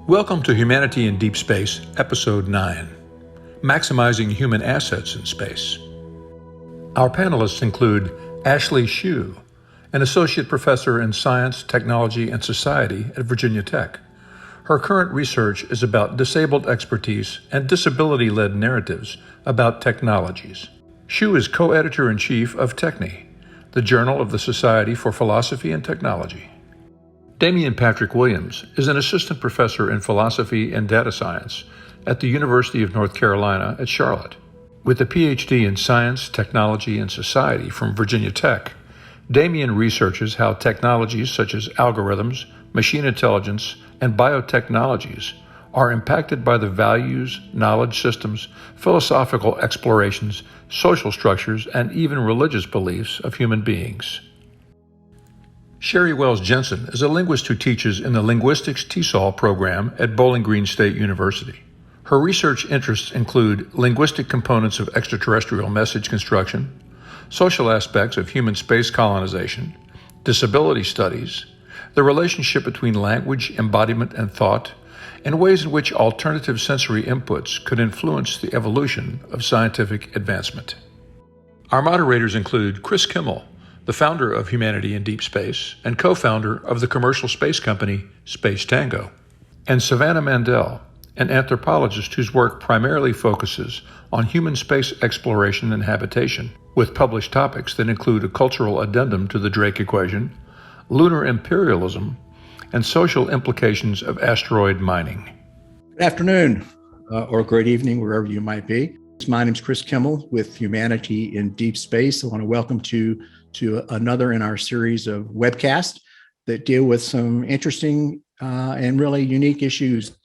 Welcome to Humanity in Deep Space, Episode 9, Maximizing Human Assets in Space. Our panelists include Ashley Shew, an associate professor in science, technology, and society at Virginia Tech. Her current research is about disabled expertise and disability-led narratives about technologies. Shew is co-editor-in-chief of Techne, the Journal of the Society for Philosophy and Technology. Damien Williams is an assistant professor in philosophy and data science at the University of North Carolina at Charlotte. With a PhD in science, technology, and society from Virginia Tech, Damien researches how technologies such as algorithms, machine intelligence, and biotechnologies are impacted by the values, knowledge systems, philosophical explorations, social structures, and even religious beliefs of human beings. Sheri Wells-Jensen is a linguist who teaches in the Linguistics TESOL program at Bowling Green State University. Her research interests include linguistic components of extraterrestrial message construction, social aspects of human space colonization, disability studies, the relationship between language, embodiment, and thought, and ways in which alternative sensory inputs could influence the evolution of scientific advancement. Our moderators include Chris Kimmel, the founder of Humanity in Deep Space and co-founder of the commercial space company Space Tango, and Savannah Mandel, an anthropologist whose work primarily focuses on human space exploration and habitation, with published topics that include a cultural addendum to the Drake equation, lunar imperialism, and social implications of asteroid mining. Good afternoon, or great evening, wherever you might be. My name is Chris Kimmel with Humanity in Deep Space. I want to welcome to another in our series of webcasts that deal with some interesting and really unique issues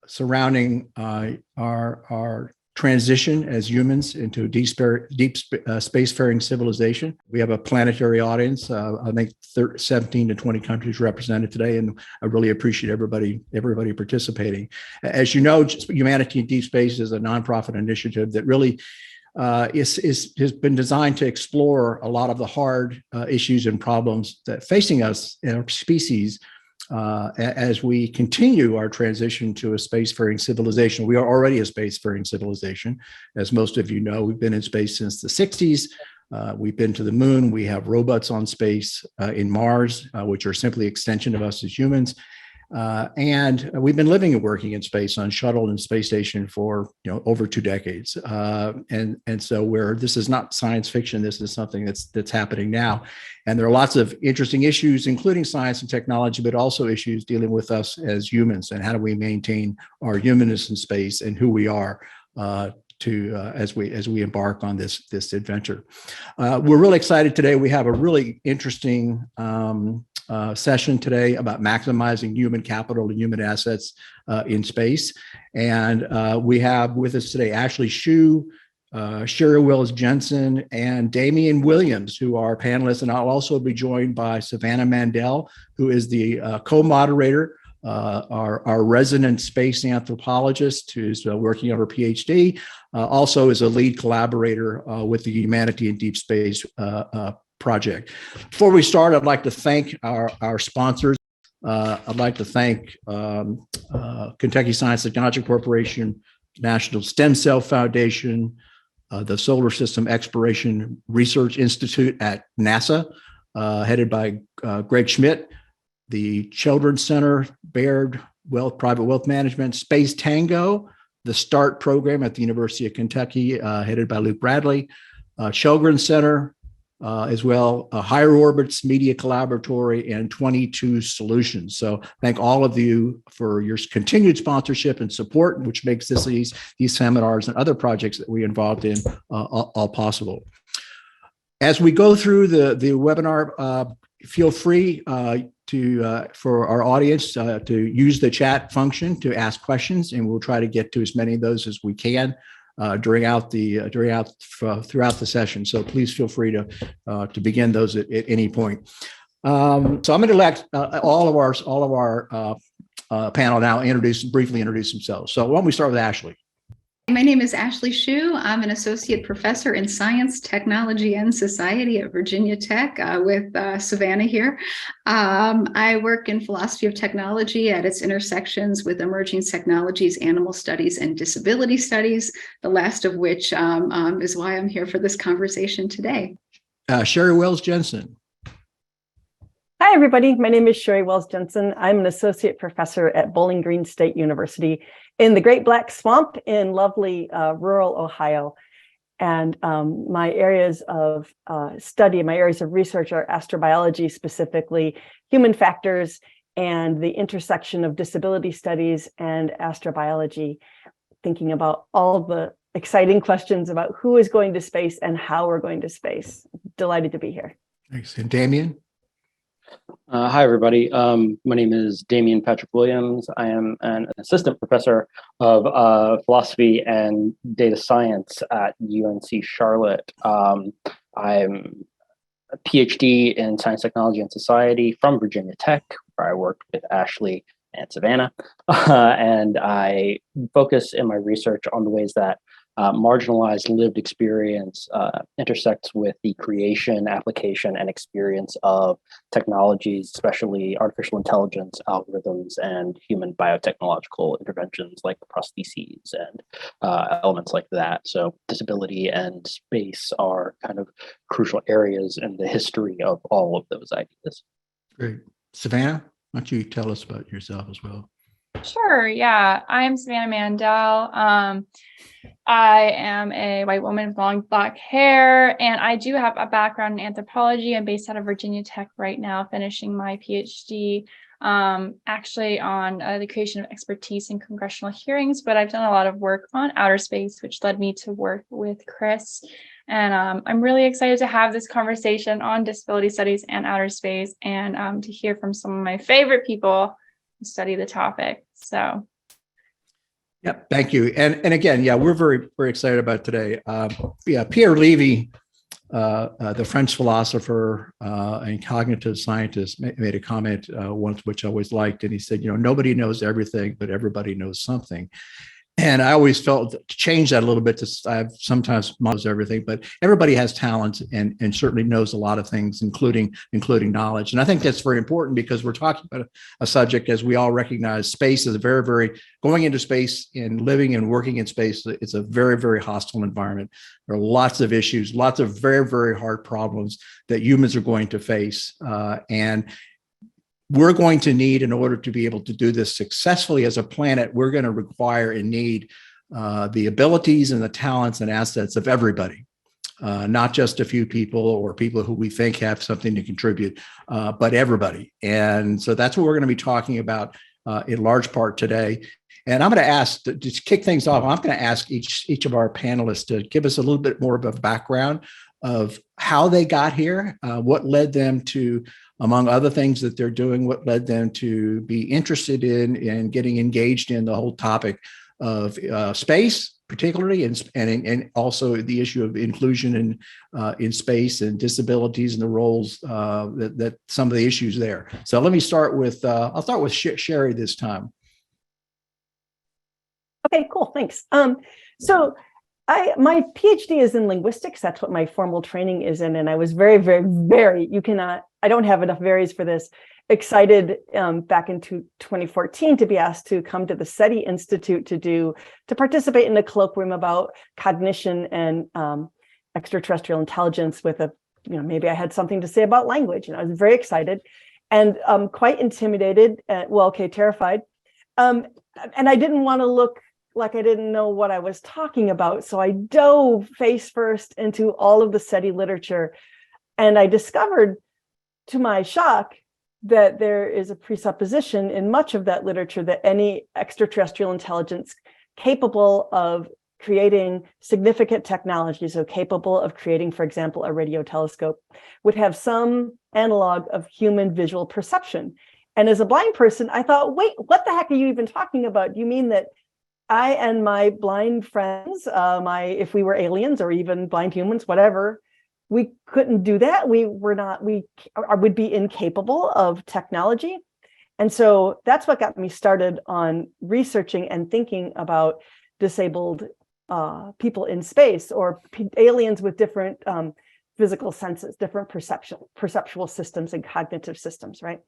surrounding our transition as humans into deep spacefaring civilization. We have a planetary audience, I think 17 to 20 countries represented today, and I really appreciate everybody participating. As you know, Humanity in Deep Space is a nonprofit initiative that really has been designed to explore a lot of the hard issues and problems that facing us in our species as we continue our transition to a spacefaring civilization. We are already a spacefaring civilization. As most of you know, we've been in space since the 60s. We've been to the moon. We have robots on space in Mars, which are simply extension of us as humans. And we've been living and working in space on shuttle and space station for over 2 decades. And so this is not science fiction. This is something that's happening now. And there are lots of interesting issues, including science and technology, but also issues dealing with us as humans and how do we maintain our humanness in space and who we are as we embark on this adventure. We're really excited today. We have a really interesting session today about maximizing human capital and human assets in space. And we have with us today Ashley Shew, Sheri Wells-Jensen, and Damien Williams, who are panelists. And I'll also be joined by Savannah Mandel, who is the co-moderator, our resident space anthropologist who's working on her PhD, also is a lead collaborator with the Humanity in Deep Space project. Before we start, I'd like to thank our sponsors. I'd like to thank Kentucky Science Technology Corporation, National Stem Cell Foundation, the Solar System Exploration Research Institute at NASA, headed by Greg Schmidt, the Children's Center, Baird Private Wealth Management, Space Tango, the START program at the University of Kentucky, headed by Luke Bradley, Children's Center, as well, Higher Orbits Media Collaboratory, and 22 Solutions. So thank all of you for your continued sponsorship and support, which makes these seminars and other projects that we're involved in all possible. As we go through the webinar, feel free for our audience to use the chat function to ask questions, and we'll try to get to as many of those as we can throughout the session. So please feel free to begin those at any point. So I'm going to let all of our panel now briefly introduce themselves. So why don't we start with Ashley? My name is Ashley Shew. I'm an associate professor in science, technology, and society at Virginia Tech with Savannah here. I work in philosophy of technology at its intersections with emerging technologies, animal studies, and disability studies, the last of which is why I'm here for this conversation today. Sheri Wells-Jensen. Hi, everybody. My name is Sheri Wells-Jensen. I'm an associate professor at Bowling Green State University in the Great Black Swamp in lovely rural Ohio. And my areas of study, my areas of research are astrobiology, specifically human factors, and the intersection of disability studies and astrobiology, thinking about all the exciting questions about who is going to space and how we're going to space. Delighted to be here. Thanks. And Damien? Hi, everybody. My name is Damien Patrick Williams. I am an assistant professor of philosophy and data science at UNC Charlotte. I'm a PhD in science, technology, and society from Virginia Tech, where I worked with Ashley and Savannah. And I focus in my research on the ways that marginalized lived experience intersects with the creation, application, and experience of technologies, especially artificial intelligence, algorithms, and human biotechnological interventions like prostheses and elements like that. So disability and space are kind of crucial areas in the history of all of those ideas. Great. Savannah, why don't you tell us about yourself as well? Sure. Yeah. I'm Savannah Mandel. I am a white woman with long black hair, and I do have a background in anthropology. I'm based out of Virginia Tech right now, finishing my PhD actually on the creation of expertise in congressional hearings, but I've done a lot of work on outer space, which led me to work with Chris. And I'm really excited to have this conversation on disability studies and outer space, and to hear from some of my favorite people who study the topic. So Yep, thank you. And again, yeah, we're very, very excited about today. Pierre Levy, the French philosopher and cognitive scientist, made a comment once, which I always liked. And he said, nobody knows everything, but everybody knows something. And I always felt to change that a little bit. I've sometimes knows everything, but everybody has talents and certainly knows a lot of things, including knowledge. And I think that's very important because we're talking about a subject, as we all recognize, space is going into space and living and working in space. It's a very, very hostile environment. There are lots of issues, lots of very, very hard problems that humans are going to face. And we're going to need, in order to be able to do this successfully as a planet, we're going to require and need the abilities and the talents and assets of everybody, not just a few people or people who we think have something to contribute, but everybody. And so that's what we're going to be talking about in large part today. And I'm going to ask, to just kick things off, I'm going to ask each of our panelists to give us a little bit more of a background of how they got here, what led them to, among other things that they're doing, what led them to be interested in getting engaged in the whole topic of space, particularly, and also the issue of inclusion in space and disabilities and the roles that some of the issues there. So let me start with, I'll start with Sheri this time. Okay, cool. Thanks. So my PhD is in linguistics. That's what my formal training is in. And I was very, very, very, I don't have enough varies for this, excited back in 2014 to be asked to come to the SETI Institute to participate in a colloquium about cognition and extraterrestrial intelligence with maybe I had something to say about language. And I was very excited and quite intimidated, terrified. And I didn't want to look like I didn't know what I was talking about. So I dove face first into all of the SETI literature. And I discovered, to my shock, that there is a presupposition in much of that literature that any extraterrestrial intelligence capable of creating significant technology, so capable of creating, for example, a radio telescope, would have some analog of human visual perception. And as a blind person, I thought, wait, what the heck are you even talking about? You mean that I and my blind friends, if we were aliens or even blind humans, whatever, we couldn't do that. We would be incapable of technology. And so that's what got me started on researching and thinking about disabled people in space, or aliens with different physical senses, different perceptual systems and cognitive systems, right?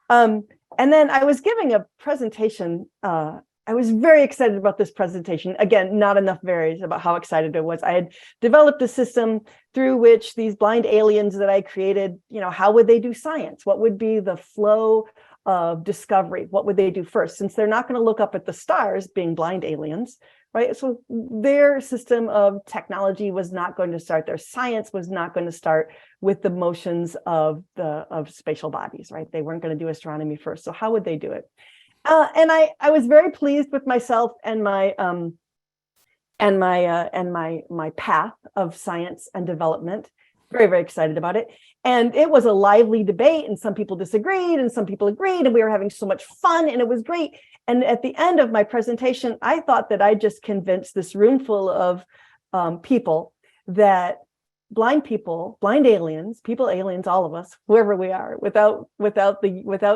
And then I was giving a presentation. I was very excited about this presentation. Again, not enough varies about how excited I was. I had developed a system through which these blind aliens that I created, how would they do science? What would be the flow of discovery? What would they do first? Since they're not going to look up at the stars, being blind aliens, right? So their system of technology was not going to start. Their science was not going to start with the motions of spatial bodies, right? They weren't going to do astronomy first. So how would they do it? And I was very pleased with myself and my path of science and development. Very, very excited about it. And it was a lively debate, and some people disagreed and some people agreed, and we were having so much fun, and it was great. And at the end of my presentation, I thought that I just convinced this room full of people that blind people, blind aliens, aliens, all of us, whoever we are, without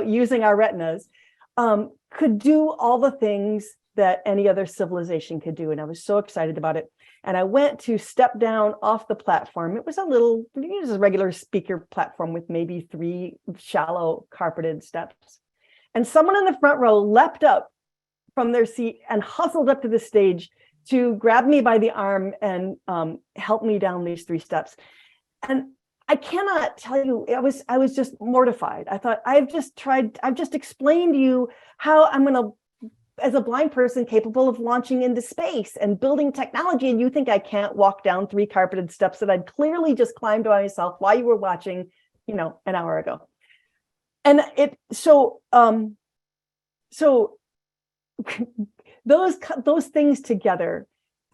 using our retinas, could do all the things that any other civilization could do. And I was so excited about it. And I went to step down off the platform. It was a regular speaker platform with maybe 3 shallow carpeted steps. And someone in the front row leapt up from their seat and hustled up to the stage to grab me by the arm and help me down these 3 steps. And I cannot tell you, I was just mortified. I thought, I've just explained to you how I'm going to, as a blind person capable of launching into space and building technology, and you think I can't walk down 3 carpeted steps that I'd clearly just climbed by myself while you were watching, an hour ago. And so those things together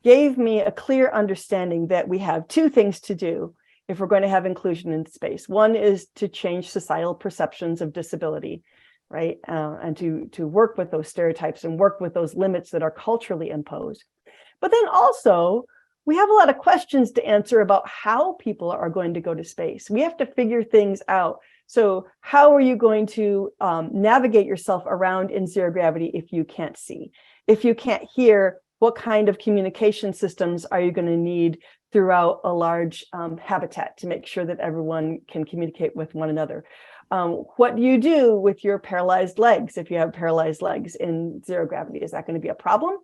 gave me a clear understanding that we have 2 things to do if we're going to have inclusion in space. One is to change societal perceptions of disability, right? And to work with those stereotypes and work with those limits that are culturally imposed. But then also, we have a lot of questions to answer about how people are going to go to space. We have to figure things out. So how are you going to navigate yourself around in zero gravity if you can't see? If you can't hear, what kind of communication systems are you going to need throughout a large habitat to make sure that everyone can communicate with one another? What do you do with your paralyzed legs if you have paralyzed legs in zero gravity? Is that going to be a problem?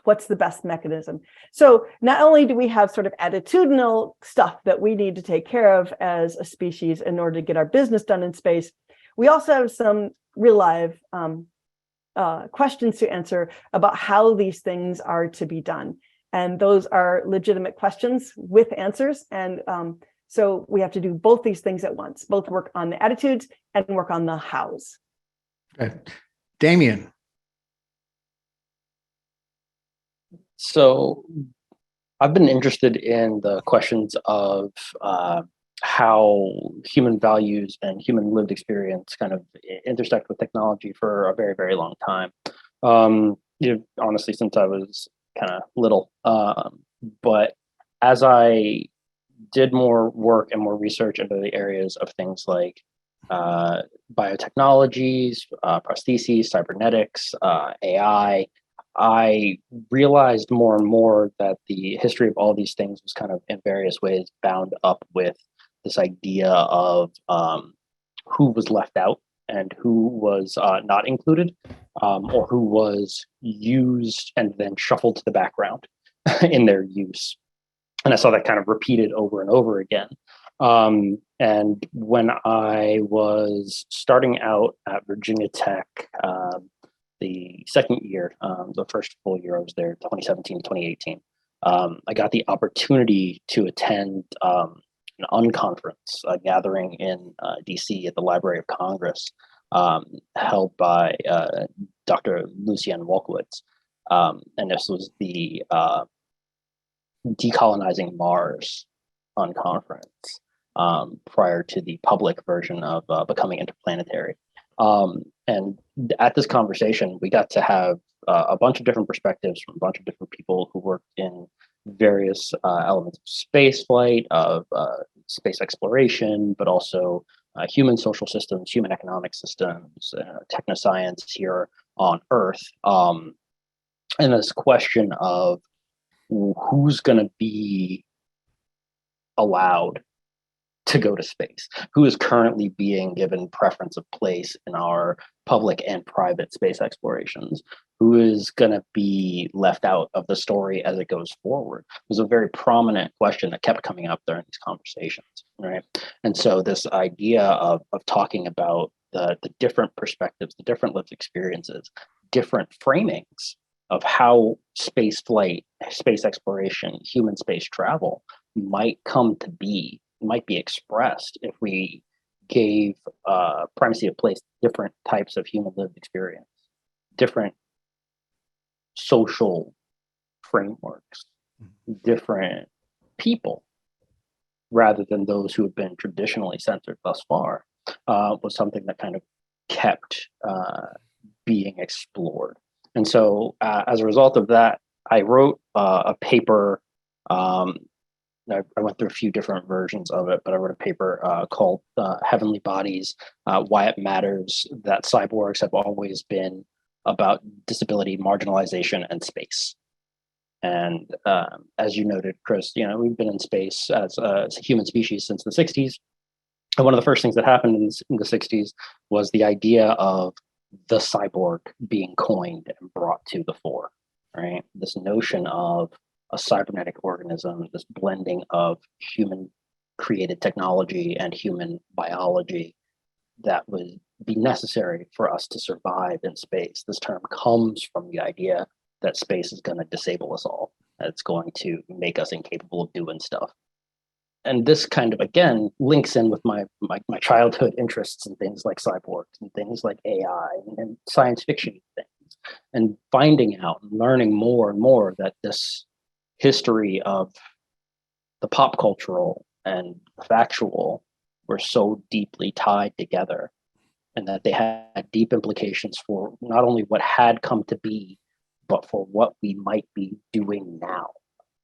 What's the best mechanism? So not only do we have sort of attitudinal stuff that we need to take care of as a species in order to get our business done in space, we also have some real live questions to answer about how these things are to be done. And those are legitimate questions with answers. And so we have to do both these things at once, both work on the attitudes and work on the hows. Okay. Damien. So I've been interested in the questions of how human values and human lived experience kind of intersect with technology for a very, very long time. Honestly, since I was kind of little. But as I did more work and more research into the areas of things like biotechnologies, prostheses, cybernetics, AI, I realized more and more that the history of all these things was kind of in various ways bound up with this idea of who was left out and who was not included, or who was used and then shuffled to the background in their use. And I saw that kind of repeated over and over again. And when I was starting out at Virginia Tech, the second year, the first full year I was there, 2017, 2018, I got the opportunity to attend an unconference, a gathering in DC at the Library of Congress, held by Dr. Lucienne Wolkowitz. And this was the Decolonizing Mars unconference, prior to the public version of Becoming Interplanetary. And at this conversation, we got to have a bunch of different perspectives from a bunch of different people who worked in various elements of space flight, of space exploration, but also human social systems, human economic systems, technoscience here on Earth. And this question of who's going to be allowed to go to space, who is currently being given preference of place in our public and private space explorations, who is going to be left out of the story as it goes forward, was a very prominent question that kept coming up during these conversations, right? And so this idea of talking about the different perspectives, the different lived experiences, different framings of how space flight, space exploration, human space travel might come to be, might be expressed if we gave primacy of place different types of human lived experience, different social frameworks, different people, rather than those who have been traditionally censored thus far, was something that kind of kept being explored. And so as a result of that, I wrote a paper. I went through a few different versions of it, but I wrote a paper called Heavenly Bodies, Why It Matters That Cyborgs Have Always Been About Disability, Marginalization, and Space. And as you noted, Chris, we've been in space as a human species since the 60s. And one of the first things that happened in the 60s was the idea of the cyborg being coined and brought to the fore, right? This notion of a cybernetic organism, this blending of human created technology and human biology that would be necessary for us to survive in space. This term comes from the idea that space is going to disable us all. That it's going to make us incapable of doing stuff. And this kind of, again, links in with my childhood interests in things like cyborgs and things like AI and science fiction things, and finding out and learning more and more that this history of the pop cultural and the factual were so deeply tied together, and that they had deep implications for not only what had come to be, but for what we might be doing now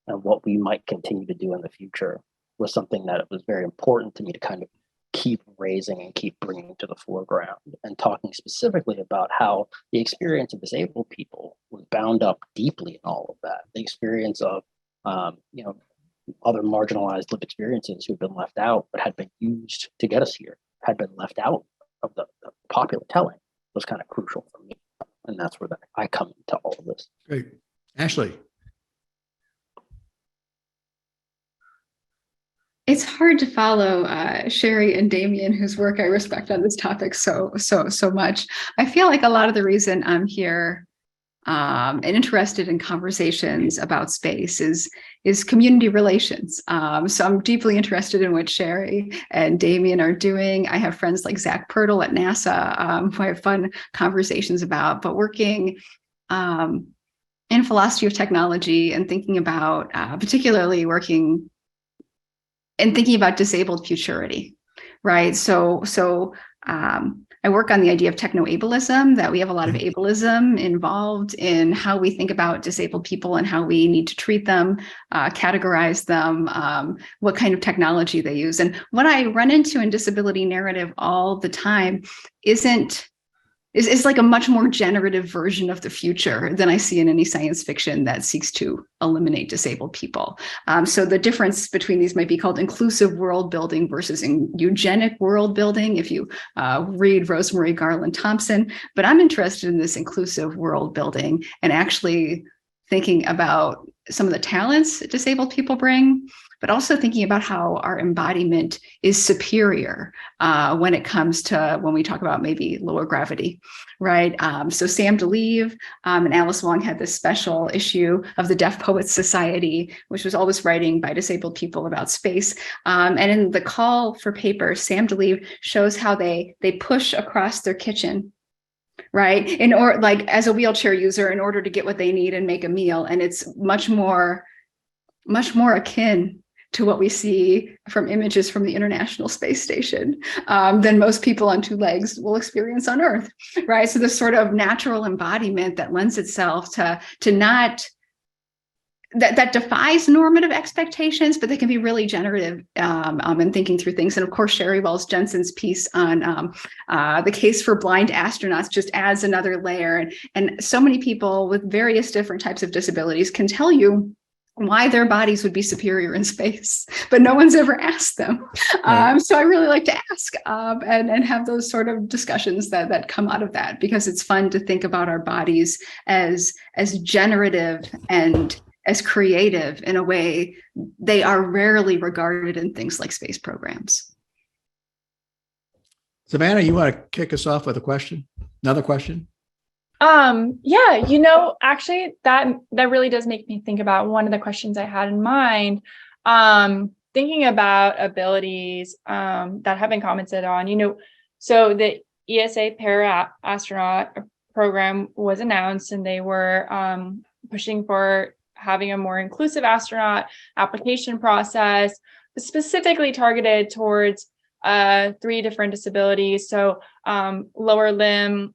and what we might continue to do in the future, was something that it was very important to me to kind of keep raising and keep bringing to the foreground, and talking specifically about how the experience of disabled people was bound up deeply in all of that. The experience of, other marginalized lived experiences who've been left out, but had been used to get us here, had been left out of the popular telling, was kind of crucial for me. And that's where I come into all of this. Great. Ashley. It's hard to follow Sheri and Damien, whose work I respect on this topic so much. I feel like a lot of the reason I'm here and interested in conversations about space is community relations. So I'm deeply interested in what Sheri and Damien are doing. I have friends like Zach Pertl at NASA who I have fun conversations about, but working in philosophy of technology and thinking about, particularly working and thinking about disabled futurity, right? So I work on the idea of techno-ableism, that we have a lot of ableism involved in how we think about disabled people and how we need to treat them, categorize them, what kind of technology they use. And what I run into in disability narrative all the time is like a much more generative version of the future than I see in any science fiction that seeks to eliminate disabled people. So the difference between these might be called inclusive world building versus eugenic world building, if you read Rosemary Garland Thompson. But I'm interested in this inclusive world building and actually thinking about some of the talents that disabled people bring, but also thinking about how our embodiment is superior when it comes to when we talk about maybe lower gravity, right? So Sam DeLeve and Alice Wong had this special issue of the Deaf Poets Society, which was always writing by disabled people about space. And in the call for paper, Sam DeLeve shows how they push across their kitchen, right? Like as a wheelchair user, in order to get what they need and make a meal. And it's much more akin to what we see from images from the International Space Station than most people on two legs will experience on Earth, right? So this sort of natural embodiment that lends itself to not, that defies normative expectations, but they can be really generative in thinking through things. And of course, Sheri Wells-Jensen's piece on the case for blind astronauts just adds another layer. And so many people with various different types of disabilities can tell you why their bodies would be superior in space, but no one's ever asked them. Right. So I really like to ask and have those sort of discussions that come out of that, because it's fun to think about our bodies as generative and as creative in a way they are rarely regarded in things like space programs. Savannah, you want to kick us off with a question? Another question? Yeah, actually that really does make me think about one of the questions I had in mind. Thinking about abilities that have been commented on, so the ESA para astronaut program was announced, and they were pushing for having a more inclusive astronaut application process, specifically targeted towards 3 different disabilities. So lower limb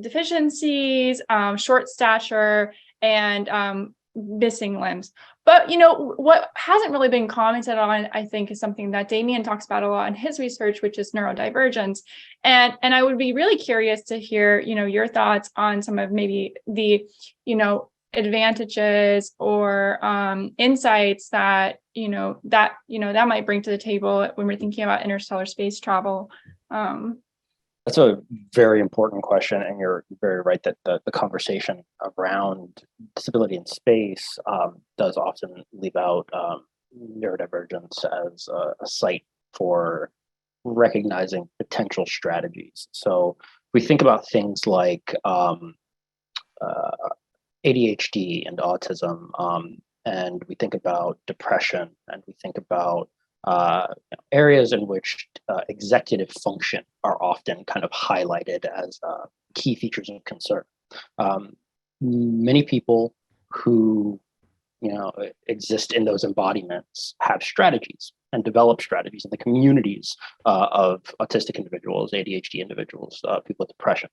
deficiencies, short stature, and missing limbs. But what hasn't really been commented on, I think, is something that Damien talks about a lot in his research, which is neurodivergence. And I would be really curious to hear your thoughts on some of maybe the advantages or insights that that might bring to the table when we're thinking about interstellar space travel. That's a very important question, and you're very right that the conversation around disability in space does often leave out neurodivergence as a site for recognizing potential strategies. So we think about things like ADHD and autism, and we think about depression, and we think about areas in which executive function are often kind of highlighted as key features of concern. Many people who exist in those embodiments have strategies and develop strategies in the communities of autistic individuals, ADHD individuals, people with depression,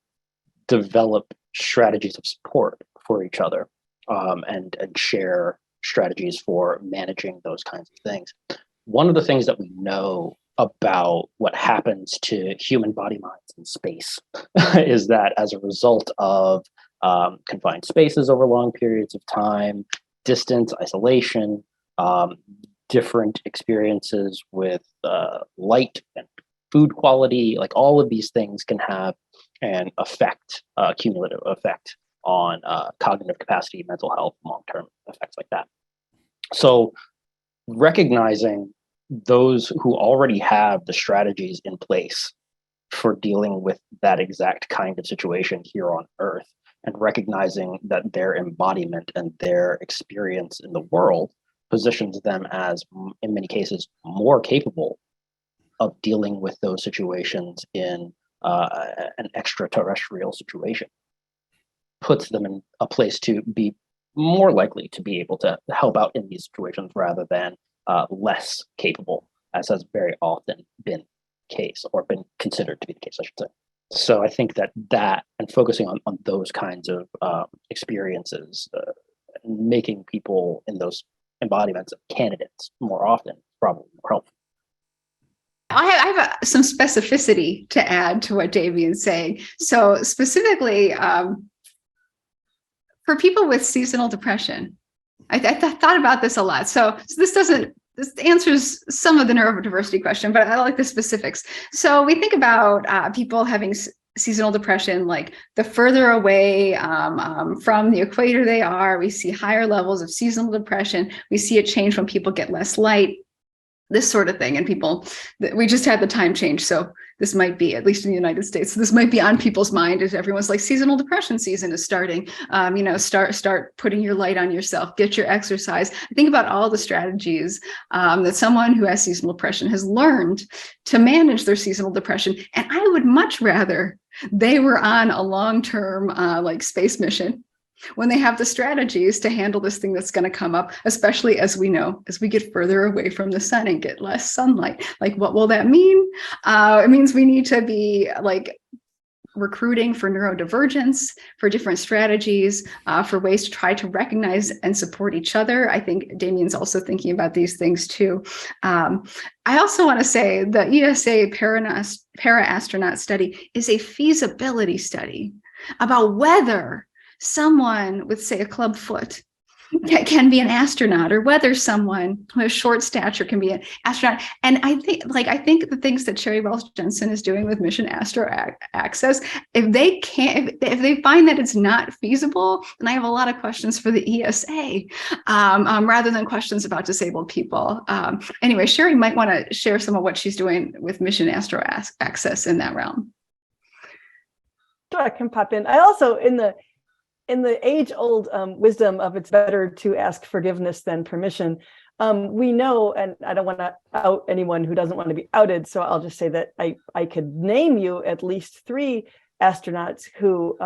develop strategies of support for each other, and share strategies for managing those kinds of things. One of the things that we know about what happens to human body minds in space is that as a result of confined spaces over long periods of time, distance, isolation, different experiences with light and food quality, like all of these things can have an effect, a cumulative effect on cognitive capacity, mental health, long-term effects like that. So recognizing those who already have the strategies in place for dealing with that exact kind of situation here on Earth, and recognizing that their embodiment and their experience in the world positions them as, in many cases, more capable of dealing with those situations in an extraterrestrial situation, puts them in a place to be more likely to be able to help out in these situations rather than less capable, as has very often been the case, or been considered to be the case, I should say. So I think that and focusing on those kinds of experiences, making people in those embodiments of candidates more often, probably more helpful. I have some specificity to add to what Damien's saying. So specifically, for people with seasonal depression, I thought about this a lot. So this answers some of the neurodiversity question, but I like the specifics. So we think about people having seasonal depression, like the further away from the equator they are, we see higher levels of seasonal depression. We see it change when people get less light, this sort of thing. And we just had the time change. So this might be, at least in the United States, this might be on people's mind as everyone's like, seasonal depression season is starting. Start putting your light on yourself, get your exercise. I think about all the strategies that someone who has seasonal depression has learned to manage their seasonal depression. And I would much rather they were on a long-term like space mission, when they have the strategies to handle this thing that's going to come up, especially as we know, as we get further away from the sun and get less sunlight. Like, what will that mean? It means we need to be like recruiting for neurodivergence, for different strategies, for ways to try to recognize and support each other. I think Damien's also thinking about these things too. I also want to say the ESA para-astronaut study is a feasibility study about whether someone with, say, a club foot can be an astronaut, or whether someone who has short stature can be an astronaut. And I think the things that Sheri Wells-Jensen is doing with Mission Astro Access, if they find that it's not feasible, then I have a lot of questions for the ESA, rather than questions about disabled people. Anyway, Sheri might want to share some of what she's doing with Mission Astro Access in that realm. Sure, I can pop in. I also, in the age-old wisdom of it's better to ask forgiveness than permission, we know, and I don't want to out anyone who doesn't want to be outed, so I'll just say that I could name you at least 3 astronauts who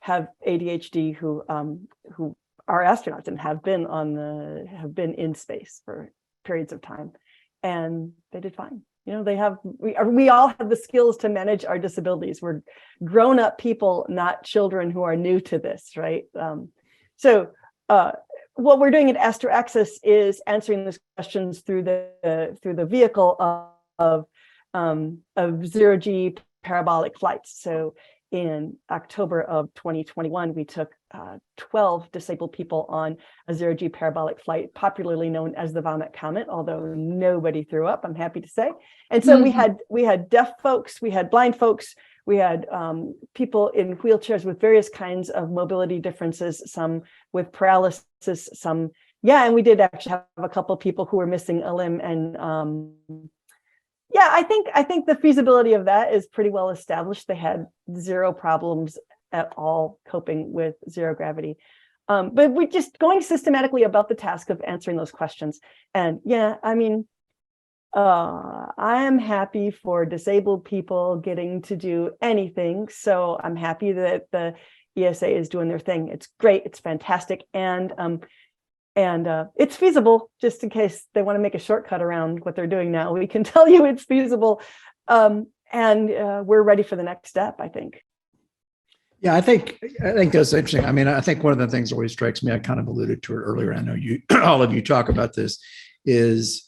have ADHD, who are astronauts and have been in space for periods of time, and they did fine. You know, we all have the skills to manage our disabilities. We're grown-up people, not children who are new to this, right? So what we're doing at Astro Access is answering these questions through the vehicle of zero-G parabolic flights. So in October of 2021, we took 12 disabled people on a zero-G parabolic flight, popularly known as the Vomit Comet, although nobody threw up, I'm happy to say. And so we had deaf folks, we had blind folks, we had people in wheelchairs with various kinds of mobility differences, some with paralysis, some, and we did actually have a couple of people who were missing a limb. And I think the feasibility of that is pretty well established. They had zero problems at all coping with zero gravity. But we're just going systematically about the task of answering those questions. And I am happy for disabled people getting to do anything. So I'm happy that the ESA is doing their thing. It's great. It's fantastic. And it's feasible, just in case they want to make a shortcut around what they're doing now. We can tell you it's feasible. And we're ready for the next step, I think. Yeah, I think that's interesting. I mean, I think one of the things that always strikes me, I kind of alluded to it earlier, I know you, all of you talk about this, is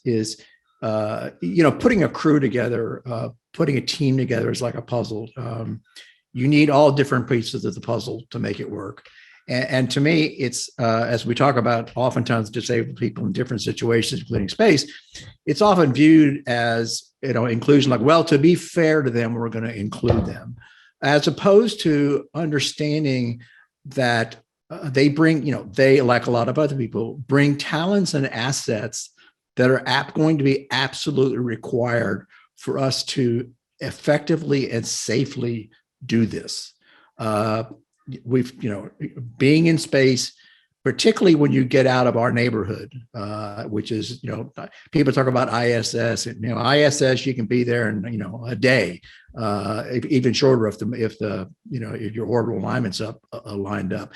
putting a crew together, putting a team together is like a puzzle. You need all different pieces of the puzzle to make it work. And to me, it's, as we talk about oftentimes disabled people in different situations, including space, it's often viewed as, inclusion, like, well, to be fair to them, we're going to include them, as opposed to understanding that they bring, they, like a lot of other people, bring talents and assets that are going to be absolutely required for us to effectively and safely do this. Being in space, particularly when you get out of our neighborhood, which is, people talk about ISS, and, ISS, you can be there in, a day, even shorter if your orbital alignment's lined up.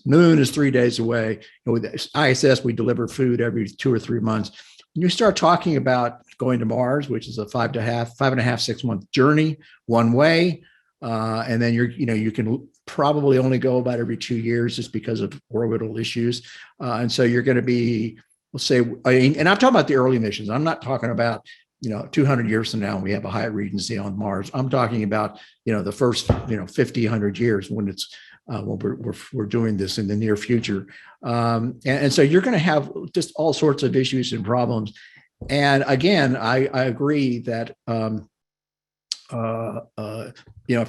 Moon is 3 days away. With ISS, we deliver food every 2 or 3 months. When you start talking about going to Mars, which is a 5.5, 6 month journey one way, and then you can probably only go about every 2 years just because of orbital issues. And so you're going to be, we'll say, and I'm talking about the early missions. I'm not talking about, 200 years from now, we have a Hyatt Regency on Mars. I'm talking about, the first, 50, 100 years when it's, we're doing this in the near future. And so you're going to have just all sorts of issues and problems. And again, I agree that,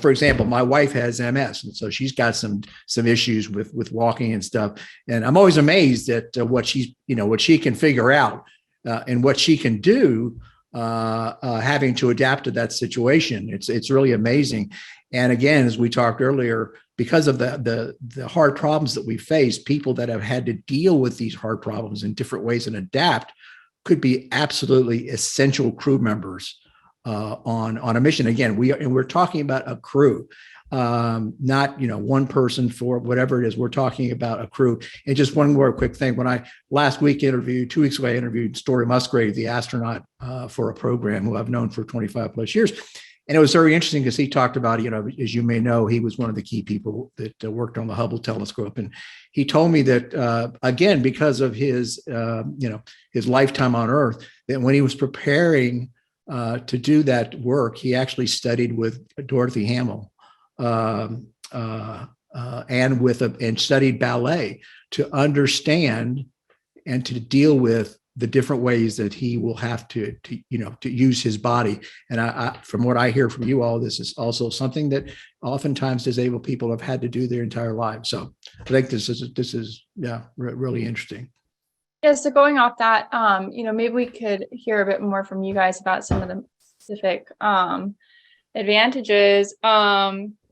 for example, my wife has MS, and so she's got some issues with walking and stuff. And I'm always amazed at what she can figure out and what she can do, having to adapt to that situation. It's really amazing. And again, as we talked earlier, because of the hard problems that we face, people that have had to deal with these hard problems in different ways and adapt could be absolutely essential crew members on a mission. Again, we're talking about a crew, not one person for whatever it is. We're talking about a crew. And just one more quick thing: when I 2 weeks ago, I interviewed Story Musgrave, the astronaut for a program who I've known for 25 plus years. And it was very interesting because he talked about, as you may know, he was one of the key people that worked on the Hubble telescope. And he told me that, again, because of his lifetime on Earth, that when he was preparing to do that work, he actually studied with Dorothy Hamill and studied ballet to understand and to deal with the different ways that he will have to use his body. And I, from what I hear from you all, this is also something that oftentimes disabled people have had to do their entire lives. So I think this is really interesting. Yeah, so going off that, maybe we could hear a bit more from you guys about some of the specific advantages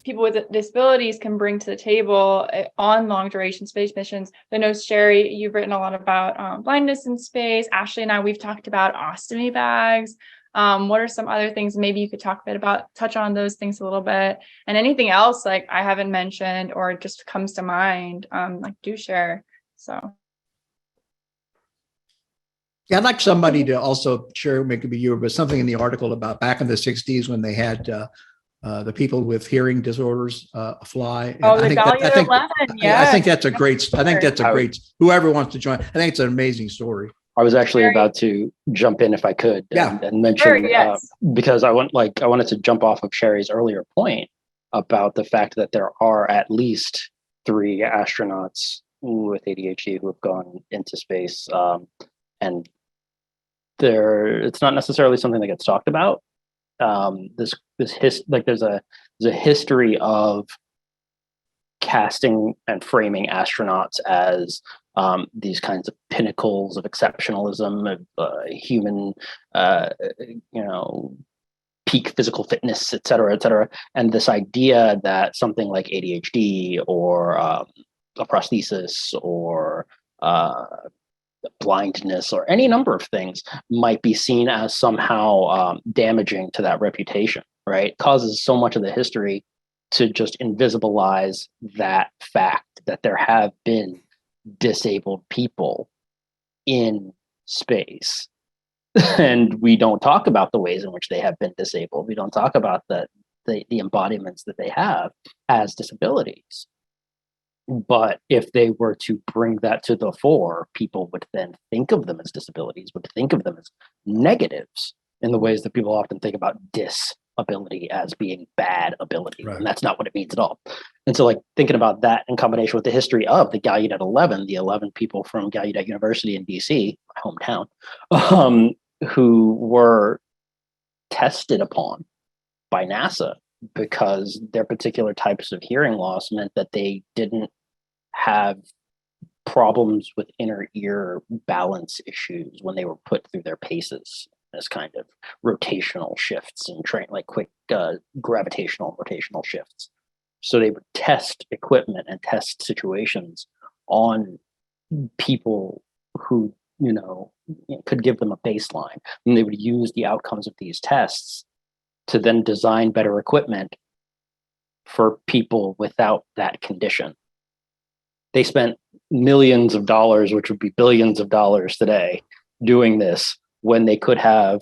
people with disabilities can bring to the table on long duration space missions. I know, Sheri, you've written a lot about blindness in space. Ashley and I, we've talked about ostomy bags. What are some other things maybe you could touch on those things a little bit, and anything else like I haven't mentioned or just comes to mind, do share. So. Yeah, I'd like somebody to also share, maybe you, but something in the article about back in the 60s when they had the people with hearing disorders fly. And I think that's a great, whoever wants to join, I think it's an amazing story. I was actually about to jump in if I could and mention, because I wanted to jump off of Sheri's earlier point about the fact that there are at least 3 astronauts with ADHD who have gone into space. And it's not necessarily something that gets talked about. There's a history of casting and framing astronauts as these kinds of pinnacles of exceptionalism, of human, peak physical fitness, et cetera, and this idea that something like ADHD or a prosthesis or blindness or any number of things might be seen as somehow damaging to that reputation, right? Causes so much of the history to just invisibilize that fact that there have been disabled people in space. And we don't talk about the ways in which they have been disabled. We don't talk about the embodiments that they have as disabilities. But if they were to bring that to the fore, people would then think of them as disabilities, would think of them as negatives in the ways that people often think about disability as being bad ability. Right. And that's not what it means at all. And so thinking about that in combination with the history of the Gallaudet 11, the 11 people from Gallaudet University in DC, my hometown, who were tested upon by NASA because their particular types of hearing loss meant that they didn't have problems with inner ear balance issues when they were put through their paces as kind of rotational shifts and quick gravitational rotational shifts. So they would test equipment and test situations on people who, could give them a baseline. And they would use the outcomes of these tests to then design better equipment for people without that condition. They spent millions of dollars, which would be billions of dollars today, doing this when they could have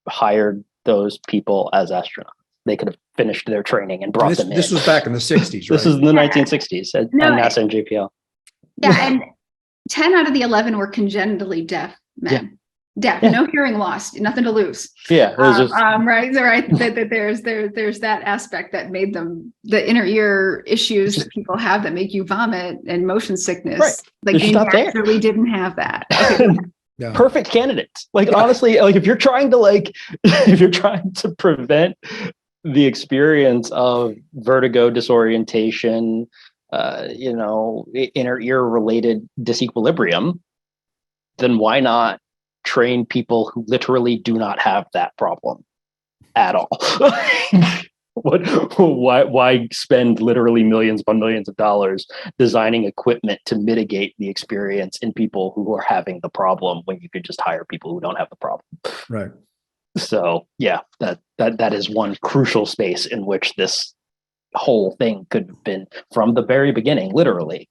hired those people as astronauts. They could have finished their training and brought them in. This was back in the 60s, right? This is the 1960s at NASA and JPL. Yeah, and 10 out of the 11 were congenitally deaf men. Deaf, no hearing loss, nothing to lose. Yeah, right. There's that aspect that made them the inner ear issues that people have that make you vomit and motion sickness. Right. They naturally didn't have that. Yeah. Perfect candidates. Honestly, if you're trying to prevent the experience of vertigo, disorientation, inner ear related disequilibrium, then why not train people who literally do not have that problem at all? Why spend literally millions upon millions of dollars designing equipment to mitigate the experience in people who are having the problem when you could just hire people who don't have the problem? Right. So yeah, that is one crucial space in which this whole thing could have been from the very beginning, literally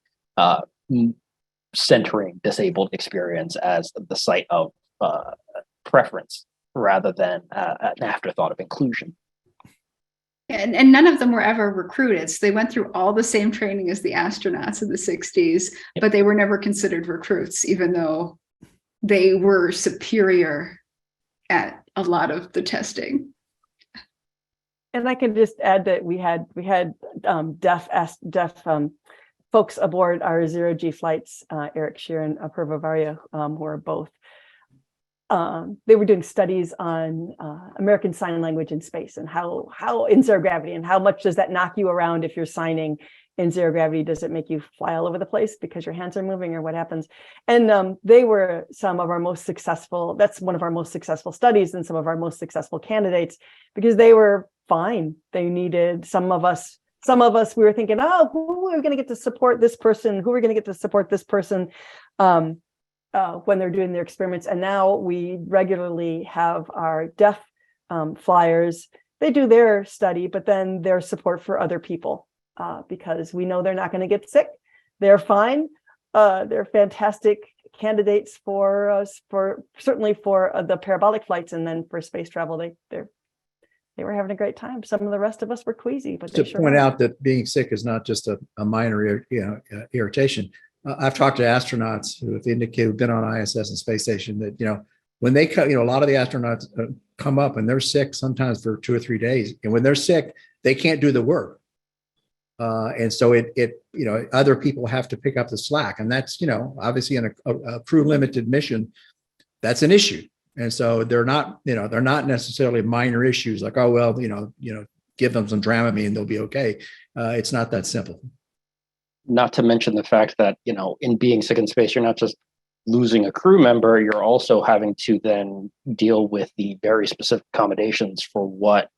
centering disabled experience as the site of preference rather than an afterthought of inclusion. And none of them were ever recruited. So they went through all the same training as the astronauts in the 60s, but they were never considered recruits, even though they were superior at a lot of the testing. And I can just add that we had deaf folks aboard our 0G flights, Eric Shear and Apurva Varya, who are both. They were doing studies on American Sign Language in space and how in zero gravity, and how much does that knock you around if you're signing in zero gravity? Does it make you fly all over the place because your hands are moving, or what happens? And they were some of our most successful. That's one of our most successful studies and some of our most successful candidates, because they were fine. They needed some of us. We were thinking, oh, who are we going to get to support this person? Who are we going to get to support this person? When they're doing their experiments. And now we regularly have our deaf flyers. They do their study, but then their support for other people, because we know they're not going to get sick. They're fine. They're fantastic candidates for us, certainly for the parabolic flights, and then for space travel. They were having a great time. Some of the rest of us were queasy, but to point out that being sick is not just a minor, irritation. I've talked to astronauts who have indicated, who've been on ISS and space station, that when they come, a lot of the astronauts come up and they're sick sometimes for 2 or 3 days, and when they're sick, they can't do the work, and so other people have to pick up the slack, and that's obviously in a crew limited mission, that's an issue. And so they're not necessarily minor issues like, oh, well, give them some Dramamine, they'll be okay. It's not that simple. Not to mention the fact that, in being sick in space, you're not just losing a crew member, you're also having to then deal with the very specific accommodations for what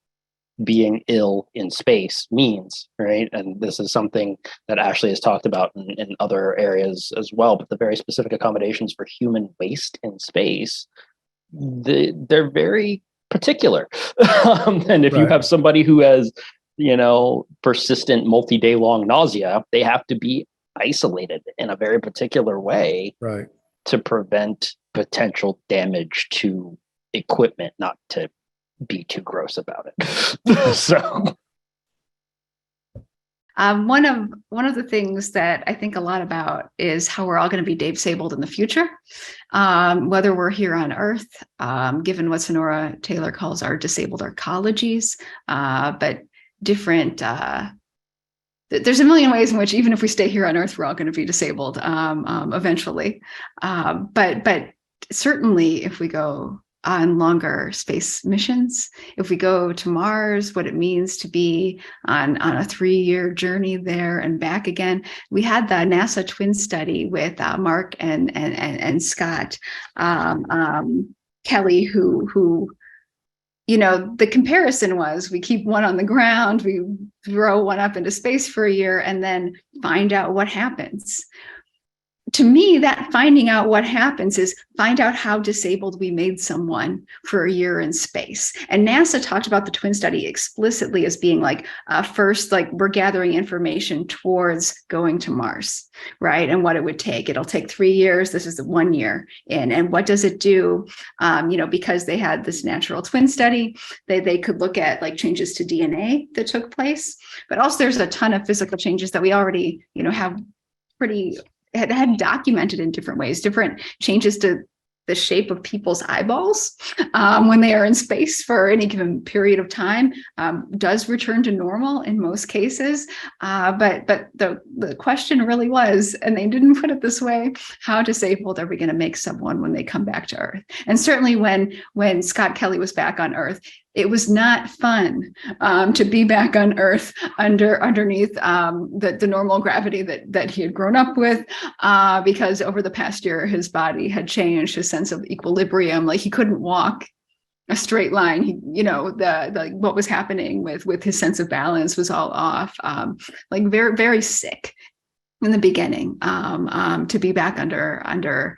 being ill in space means, right? And this is something that Ashley has talked about in other areas as well, but the very specific accommodations for human waste in space, they're very particular. And if you have somebody who has, persistent multi-day long nausea, they have to be isolated in a very particular way, right, to prevent potential damage to equipment, not to be too gross about it. So one of the things that I think a lot about is how we're all going to be disabled in the future, whether we're here on Earth, given what Sonora Taylor calls our disabled arcologies, but different. There's a million ways in which, even if we stay here on Earth, we're all going to be disabled eventually. But certainly, if we go on longer space missions, if we go to Mars, what it means to be on a 3-year journey there and back again. We had the NASA twin study with Mark and Scott Kelly, who the comparison was, we keep one on the ground, we throw one up into space for a year, and then find out what happens. To me, that finding out what happens is find out how disabled we made someone for a year in space. And NASA talked about the twin study explicitly as being like, first, like, we're gathering information towards going to Mars, right? And what it would take. It'll take 3 years. This is 1 year in. And what does it do? Because they had this natural twin study, they could look at like changes to DNA that took place, but also there's a ton of physical changes that we already, have had documented in different ways, different changes to the shape of people's eyeballs when they are in space for any given period of time, does return to normal in most cases. But the question really was, and they didn't put it this way, how disabled are we going to make someone when they come back to Earth? And certainly when Scott Kelly was back on Earth, it was not fun to be back on Earth underneath the normal gravity that he had grown up with, because over the past year, his body had changed, his sense of equilibrium, like he couldn't walk a straight line. He, what was happening with his sense of balance was all off, like very, very sick in the beginning, to be back under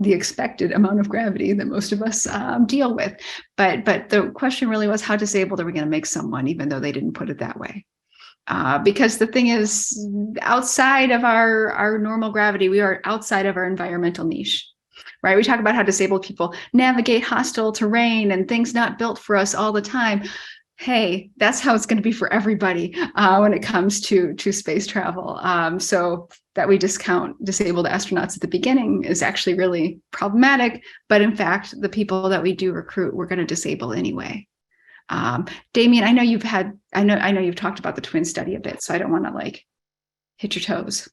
the expected amount of gravity that most of us deal with. But the question really was, how disabled are we going to make someone, even though they didn't put it that way? Because the thing is, outside of our normal gravity, we are outside of our environmental niche, right? We talk about how disabled people navigate hostile terrain and things not built for us all the time. Hey, that's how it's going to be for everybody when it comes to space travel. So that we discount disabled astronauts at the beginning is actually really problematic. But in fact, the people that we do recruit, we're going to disable anyway. Damien, I know you've talked about the twin study a bit, so I don't want to like hit your toes.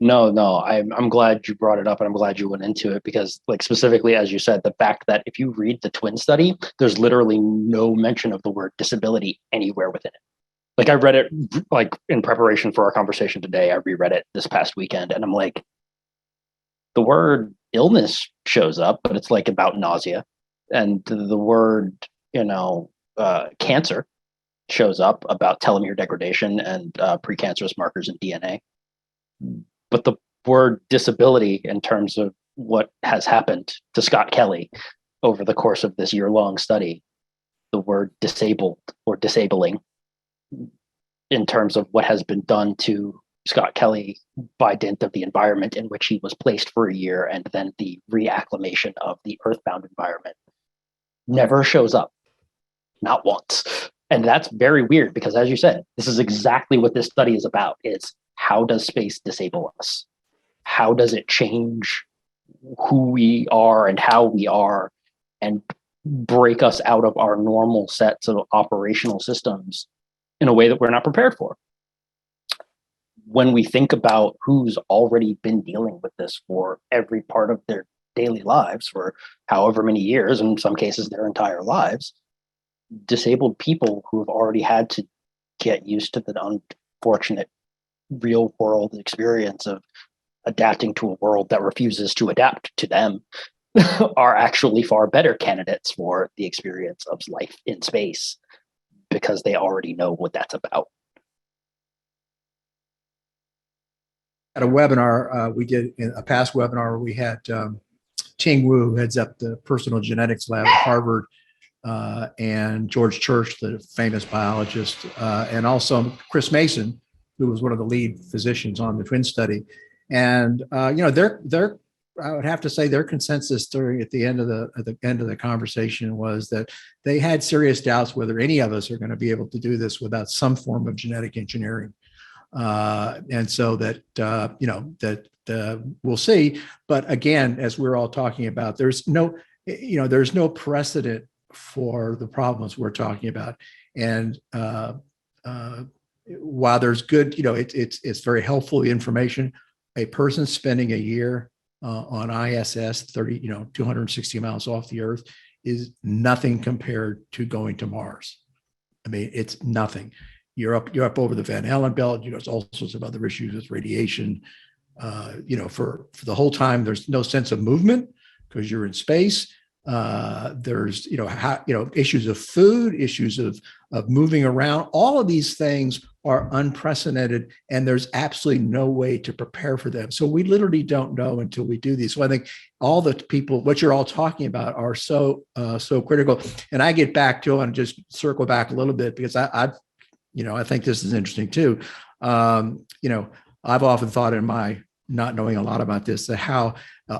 No, I'm glad you brought it up, and I'm glad you went into it, because, like, specifically, as you said, the fact that if you read the twin study, there's literally no mention of the word disability anywhere within it. Like, I read it like in preparation for our conversation today. I reread it this past weekend, and I'm like, the word illness shows up, but it's like about nausea, and the word, cancer shows up about telomere degradation and precancerous markers in DNA. But the word disability, in terms of what has happened to Scott Kelly over the course of this year-long study, the word disabled or disabling, in terms of what has been done to Scott Kelly by dint of the environment in which he was placed for a year, and then the reacclimation of the earthbound environment, never shows up, not once. And that's very weird, because, as you said, this is exactly what this study is about. It's, how does space disable us? How does it change who we are and how we are, and break us out of our normal sets of operational systems in a way that we're not prepared for? When we think about who's already been dealing with this for every part of their daily lives for however many years, in some cases their entire lives, disabled people who have already had to get used to the unfortunate real world experience of adapting to a world that refuses to adapt to them are actually far better candidates for the experience of life in space, because they already know what that's about. At a webinar we did, in a past webinar, where we had Ting Wu, who heads up the personal genetics lab at Harvard, and George Church, the famous biologist, and also Chris Mason, who was one of the lead physicians on the twin study. And their I would have to say their consensus at the end of the conversation was that they had serious doubts whether any of us are going to be able to do this without some form of genetic engineering. And so that we'll see. But again, as we're all talking about, there's no precedent for the problems we're talking about. And while there's good, it's very helpful information. A person spending a year on ISS, 260 miles off the Earth, is nothing compared to going to Mars. I mean, it's nothing. You're up over the Van Allen belt. There's all sorts of other issues with radiation. For the whole time, there's no sense of movement because you're in space. There's issues of food, issues of moving around. All of these things are unprecedented, and there's absolutely no way to prepare for them. So we literally don't know until we do these. So I think all the people, what you're all talking about, are so critical. And I get back to, and just circle back a little bit, because I think this is interesting too. I've often thought, in my not knowing a lot about this, that how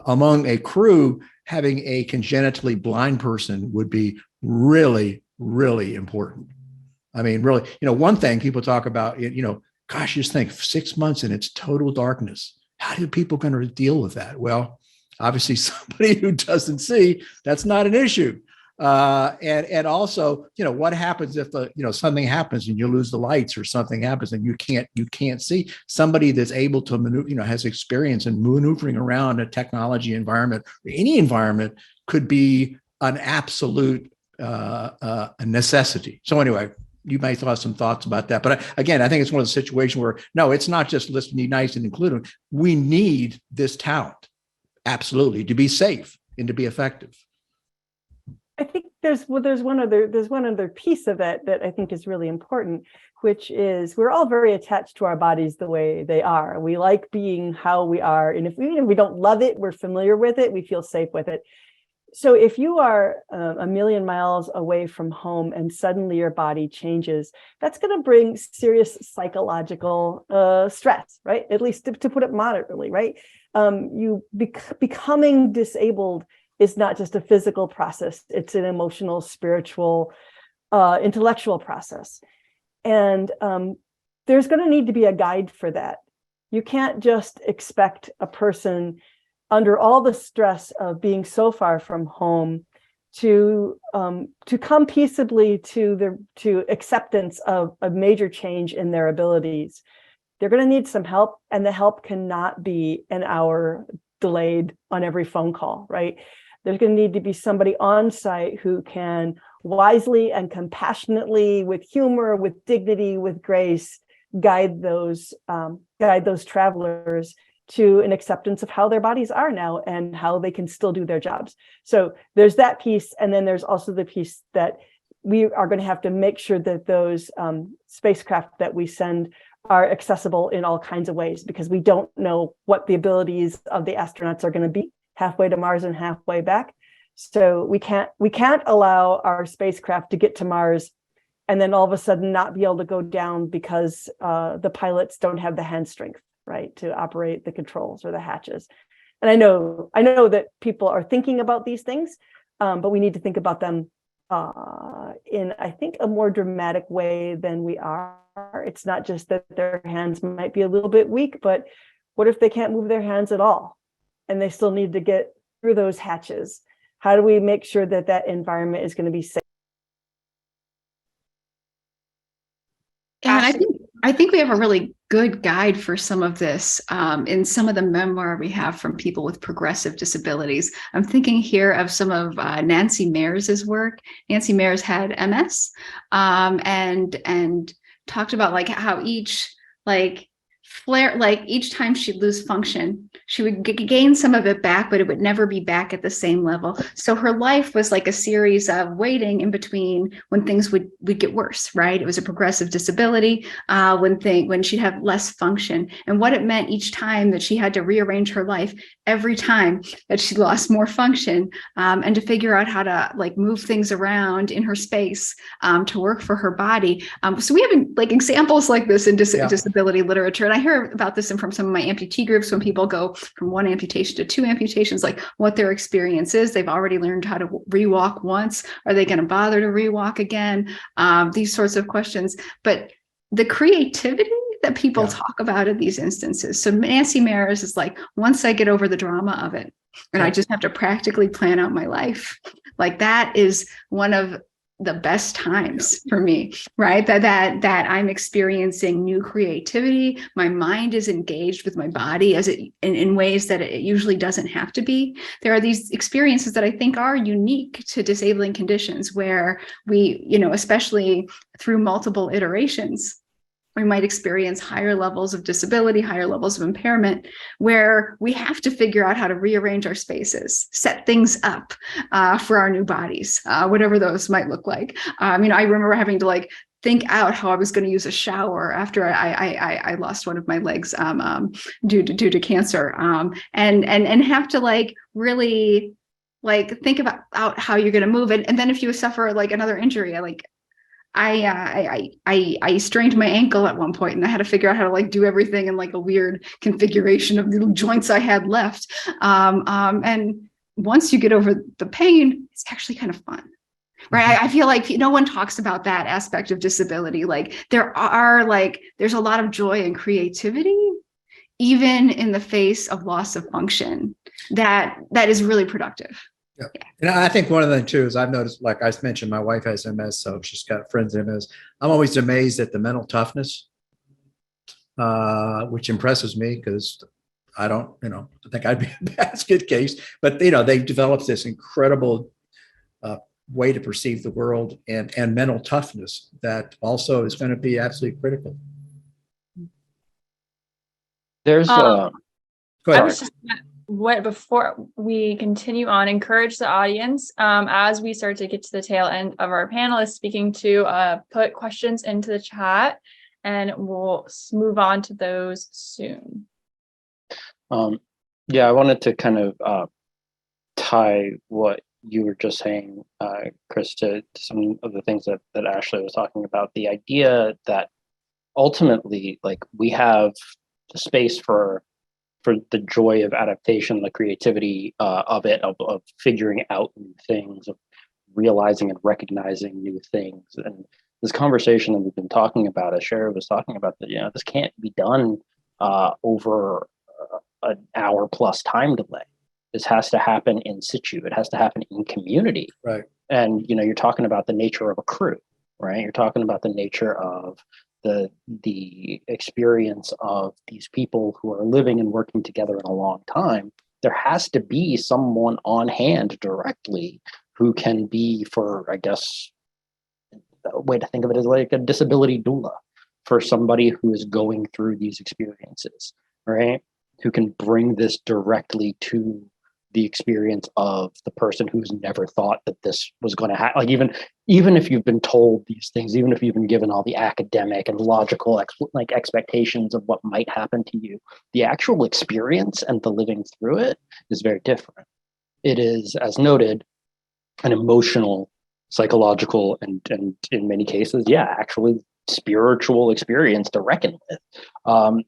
among a crew, having a congenitally blind person would be really, really important. I mean, really, one thing people talk about, gosh, just think 6 months and it's total darkness. How are people going to deal with that? Well, obviously somebody who doesn't see, that's not an issue. And also, what happens if something happens and you lose the lights, or something happens and you can't see? Somebody that's able to maneuver, has experience in maneuvering around a technology environment, or any environment, could be an absolute a necessity. So anyway, you might have some thoughts about that. But again, I think it's one of the situations where, no, it's not just let's be nice and include them. We need this talent, absolutely, to be safe and to be effective. I think there's one other piece of that I think is really important, which is we're all very attached to our bodies the way they are. We like being how we are, and even if we don't love it, we're familiar with it. We feel safe with it. So if you are a million miles away from home and suddenly your body changes, that's going to bring serious psychological stress, right? At least to put it moderately, right? Becoming disabled is not just a physical process. It's an emotional, spiritual, intellectual process. And there's going to need to be a guide for that. You can't just expect a person, under all the stress of being so far from home, to come peaceably to acceptance of a major change in their abilities, they're going to need some help, and the help cannot be an hour delayed on every phone call, right? There's going to need to be somebody on site who can wisely and compassionately, with humor, with dignity, with grace, guide those travelers to an acceptance of how their bodies are now and how they can still do their jobs. So there's that piece. And then there's also the piece that we are going to have to make sure that those spacecraft that we send are accessible in all kinds of ways, because we don't know what the abilities of the astronauts are going to be halfway to Mars and halfway back. So we can't allow our spacecraft to get to Mars and then all of a sudden not be able to go down because the pilots don't have the hand strength, right, to operate the controls or the hatches. And I know that people are thinking about these things, but we need to think about them in, I think, a more dramatic way than we are. It's not just that their hands might be a little bit weak, but what if they can't move their hands at all and they still need to get through those hatches? How do we make sure that that environment is going to be safe? And I think we have a really good guide for some of this in some of the memoir we have from people with progressive disabilities. I'm thinking here of some of Nancy Meyers's work. Nancy Meyers had MS, and talked about like how each time she'd lose function, she would gain some of it back, but it would never be back at the same level. So her life was like a series of waiting in between when things would get worse, right? It was a progressive disability when she'd have less function, and what it meant each time that she had to rearrange her life every time that she lost more function, and to figure out how to like move things around in her space to work for her body. So we have like examples like this in disability literature. And I hear about this from some of my amputee groups when people go from one amputation to two amputations, like what their experience is. They've already learned how to rewalk once. Are they going to bother to rewalk again? These sorts of questions. But the creativity that people talk about in these instances. So Nancy Meyers is like, once I get over the drama of it, and I just have to practically plan out my life, like that is one of the best times for me, right? That I'm experiencing new creativity. My mind is engaged with my body in ways that it usually doesn't have to be. There are these experiences that I think are unique to disabling conditions where we, especially through multiple iterations, we might experience higher levels of disability, higher levels of impairment, where we have to figure out how to rearrange our spaces, set things up for our new bodies, whatever those might look like. I remember having to like think out how I was going to use a shower after I lost one of my legs due to cancer, and have to like really like think about how you're going to move it. And then if you suffer like another injury, I strained my ankle at one point, and I had to figure out how to like do everything in like a weird configuration of little joints I had left. And once you get over the pain, it's actually kind of fun, right? I feel like no one talks about that aspect of disability. Like there's a lot of joy and creativity, even in the face of loss of function, that is really productive. Yeah. And I think one of the things too is I've noticed, like I mentioned, my wife has MS, so she's got friends with MS. I'm always amazed at the mental toughness, which impresses me because I don't, think I'd be a basket case, but they've developed this incredible way to perceive the world and mental toughness that also is going to be absolutely critical. There's I go ahead. was just before we continue on, encourage the audience as we start to get to the tail end of our panelists speaking to put questions into the chat, and we'll move on to those soon. I wanted to kind of tie what you were just saying, Chris, to some of the things that Ashley was talking about. The idea that ultimately, like, we have the space for the joy of adaptation, the creativity of it, of figuring out new things, of realizing and recognizing new things. And this conversation that we've been talking about, as Sheri was talking about, that this can't be done over an hour plus time delay. This has to happen in situ. It has to happen in community. Right. And you're talking about the nature of a crew, right? You're talking about the nature of the experience of these people who are living and working together in a long time. There has to be someone on hand directly who can be, for, I guess, a way to think of it is like a disability doula for somebody who is going through these experiences, right? Who can bring this directly to the experience of the person who's never thought that this was going to happen. Like even if you've been told these things, even if you've been given all the academic and logical expectations of what might happen to you, the actual experience and the living through it is very different. It is, as noted, an emotional, psychological, and in many cases, actually spiritual experience to reckon with,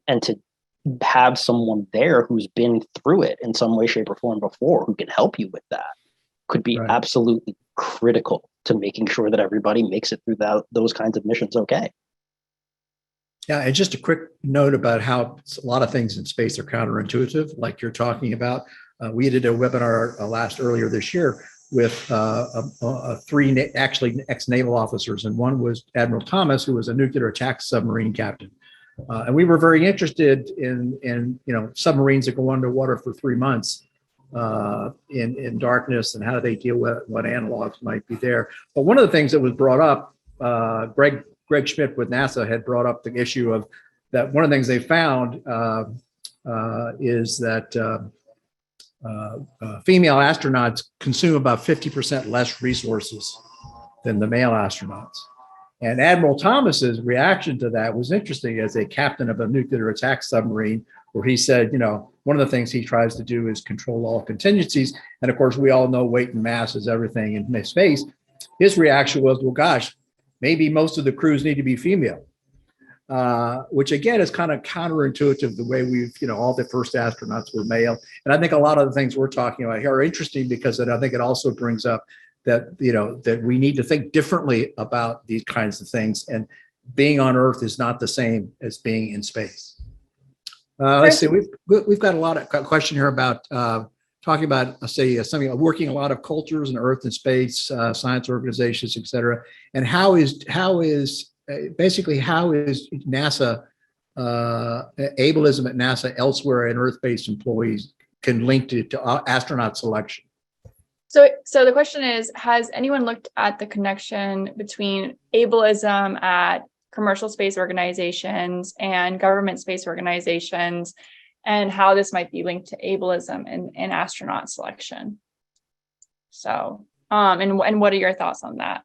and to have someone there who's been through it in some way, shape, or form before, who can help you with that, could be Right. absolutely critical to making sure that everybody makes it through those kinds of missions okay. Yeah, and just a quick note about how a lot of things in space are counterintuitive, like you're talking about. We did a webinar earlier this year with three actually ex-naval officers, and one was Admiral Thomas, who was a nuclear attack submarine captain. And we were very interested in submarines that go underwater for 3 months in darkness, and how do they deal with what analogs might be there. But one of the things that was brought up, Greg Schmidt with NASA had brought up the issue of that one of the things they found is that female astronauts consume about 50% less resources than the male astronauts. And Admiral Thomas's reaction to that was interesting as a captain of a nuclear attack submarine, where he said, one of the things he tries to do is control all contingencies. And of course, we all know weight and mass is everything in space. His reaction was, well, gosh, maybe most of the crews need to be female, which again is kind of counterintuitive the way all the first astronauts were male. And I think a lot of the things we're talking about here are interesting because I think it also brings up that that we need to think differently about these kinds of things, and being on Earth is not the same as being in space. Let's see, we've got a lot of question here about talking about something working a lot of cultures in Earth and space, science organizations, et cetera, and how is NASA ableism at NASA elsewhere and Earth-based employees can link to astronaut selection. So the question is, has anyone looked at the connection between ableism at commercial space organizations and government space organizations, and how this might be linked to ableism in astronaut selection? So, and what are your thoughts on that?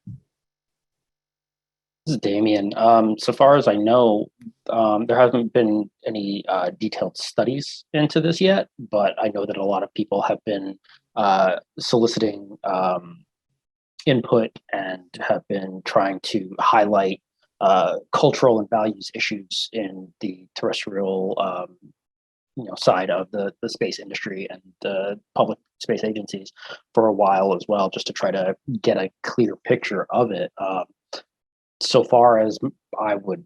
This is Damien. So far as I know, there hasn't been any detailed studies into this yet, but I know that a lot of people have been soliciting input and have been trying to highlight cultural and values issues in the terrestrial side of the space industry and the public space agencies for a while as well, just to try to get a clear picture of it. So far as I would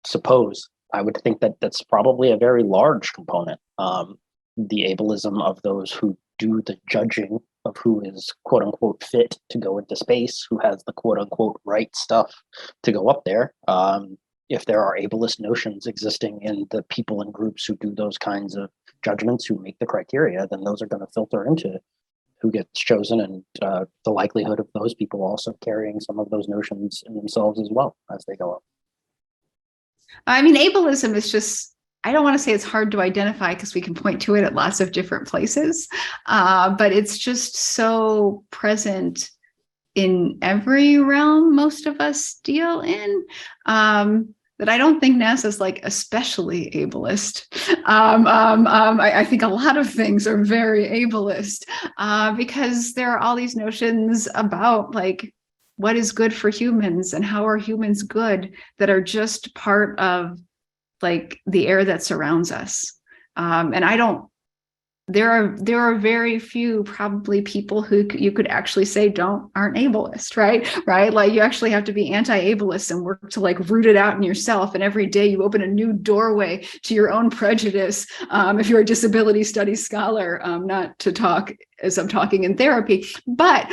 suppose, I would think that that's probably a very large component. The ableism of those who do the judging of who is quote unquote fit to go into space, who has the quote unquote right stuff to go up there. If there are ableist notions existing in the people and groups who do those kinds of judgments, who make the criteria, then those are going to filter into who gets chosen, and the likelihood of those people also carrying some of those notions in themselves as well as they go up. I mean, ableism is just, I don't want to say it's hard to identify because we can point to it at lots of different places, but it's just so present in every realm most of us deal in, that I don't think NASA's like especially ableist. I think a lot of things are very ableist because there are all these notions about like what is good for humans and how are humans good that are just part of like the air that surrounds us. And I don't there are very few probably people who you could actually say aren't ableist, right? Like you actually have to be anti-ableist and work to like root it out in yourself. And every day you open a new doorway to your own prejudice. If you're a disability studies scholar, not to talk as I'm talking in therapy, but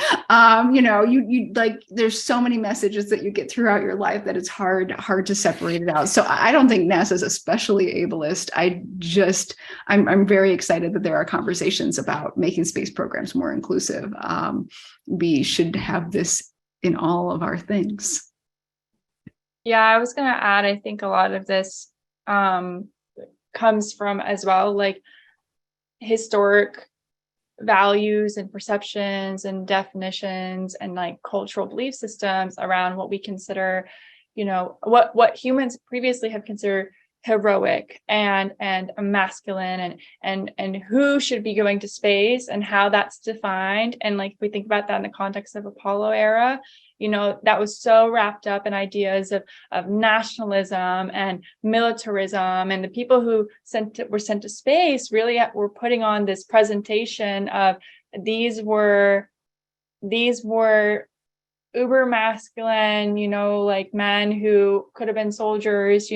you like there's so many messages that you get throughout your life that it's hard to separate it out. So I don't think NASA is especially ableist. I'm very excited that there are conversations about making space programs more inclusive. We should have this in all of our things. Yeah, I was going to add, I think a lot of this comes from as well, like historic values and perceptions and definitions and like cultural belief systems around what we consider, what humans previously have considered heroic and masculine and who should be going to space and how that's defined. And like if we think about that in the context of Apollo era, that was so wrapped up in ideas of nationalism and militarism, and the people who were sent to space really were putting on this presentation of these were uber masculine, like men who could have been soldiers,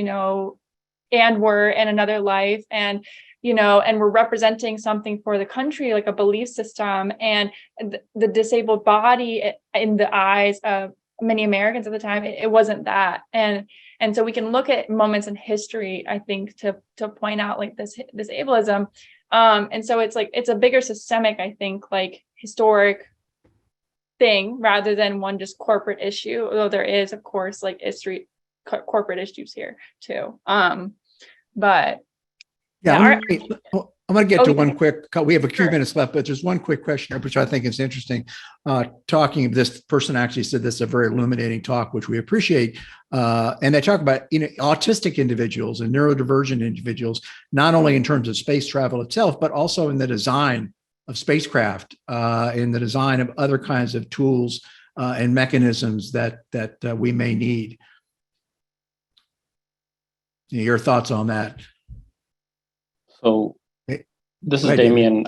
and were in another life, and we're representing something for the country, like a belief system, and the disabled body in the eyes of many Americans at the time, it wasn't that. And so we can look at moments in history, I think, to point out like this ableism. And so it's a bigger systemic, I think, like historic thing rather than one just corporate issue, although there is, of course, like corporate issues here too. But yeah, I'm going to get to one quick. We have a few minutes left, but there's one quick question which I think is interesting. This person actually said this is a very illuminating talk, which we appreciate. And they talk about autistic individuals and neurodivergent individuals, not only in terms of space travel itself, but also in the design of spacecraft, in the design of other kinds of tools and mechanisms that we may need. Your thoughts on that? So this is Damien.